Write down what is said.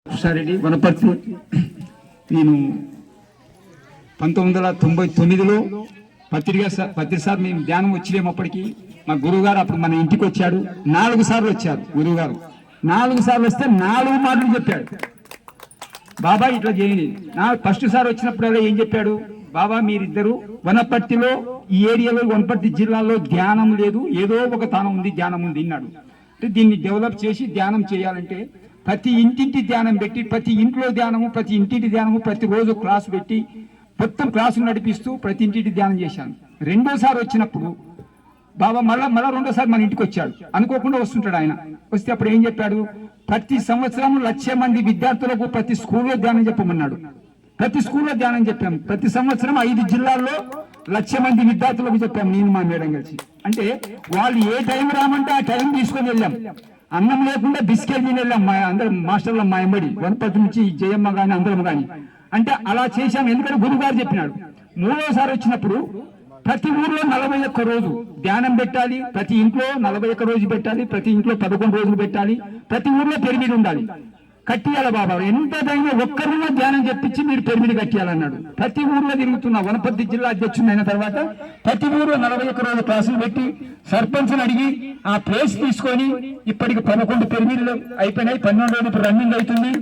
కృష్ణారెడ్డి వనపర్తి. నేను 1999లో పత్రిసారి మేము ధ్యానం వచ్చేమప్పటికి మా గురువుగారు అప్పుడు మన ఇంటికి వచ్చాడు. 4 సార్లు వచ్చారు గురువుగారు. 4 సార్లు వస్తే 4 మాటలు చెప్పాడు. బాబా ఇట్లా చేయండి. ఫస్ట్ సారి వచ్చినప్పుడు ఏం చెప్పాడు? బాబా మీరిద్దరు వనపర్తిలో ఈ ఏరియాలో వనపర్తి జిల్లాలో ధ్యానం లేదు, ఏదో ఒక తానం ఉంది, ధ్యానం ఉంది అన్నాడు. అంటే దీన్ని డెవలప్ చేసి ధ్యానం చేయాలంటే ప్రతి ఇంటింటి ధ్యానం పెట్టి, ప్రతి ఇంట్లో ధ్యానము, ప్రతి ఇంటింటి ధ్యానము, ప్రతిరోజు క్లాసు పెట్టి మొత్తం క్లాసులు నడిపిస్తూ ప్రతి ఇంటింటి ధ్యానం చేశాను. రెండోసారి వచ్చినప్పుడు బాబా మళ్ళా రెండోసారి మన ఇంటికి వచ్చాడు. అనుకోకుండా వస్తుంటాడు ఆయన. వస్తే అప్పుడు ఏం చెప్పాడు? ప్రతి సంవత్సరం 1,00,000 మంది విద్యార్థులకు ప్రతి స్కూల్లో ధ్యానం చెప్పమన్నాడు. ప్రతి స్కూల్లో ధ్యానం చెప్పాము. ప్రతి సంవత్సరం 5 జిల్లాల్లో 1,00,000 మంది విద్యార్థులకు చెప్పాము, నేను మా మేడం కలిసి. అంటే వాళ్ళు ఏ టైం రామంటే ఆ టైం తీసుకొని వెళ్ళాం. అన్నం లేకుండా బిస్కెట్ తిని వెళ్ళాం. అందరం మాస్టర్లు మా ఎంబడి వనపర్తి నుంచి జయమ్మ కానీ అందరం కానీ. అంటే అలా చేశాం. ఎందుకంటే గురుగారు చెప్పినాడు. మూడోసారి వచ్చినప్పుడు ప్రతి ఊర్లో 41 రోజు ధ్యానం పెట్టాలి, ప్రతి ఇంట్లో 41 రోజు పెట్టాలి, ప్రతి ఇంట్లో 11 రోజులు పెట్టాలి, ప్రతి ఊర్లో పిరమిడ్ ఉండాలి, కట్టియాల బాబా. ఎంత దైనా ఒక్కరిలో ధ్యానం చెప్పించి మీరు పిరమిడ్ కట్టియాలన్నాడు. ప్రతి ఊర్లో తిరుగుతున్న వనపర్తి జిల్లా అధ్యక్షుడు అయిన తర్వాత ప్రతి ఊర్లో 41 రోజుల క్లాసులు పెట్టి సర్పంచ్ని అడిగి ఆ ప్లేస్ తీసుకొని ఇప్పటికి 11 పిరమిడ్లు అయిపోయినాయి. 12 రోజులు ఇప్పుడు రన్నింగ్ అవుతుంది.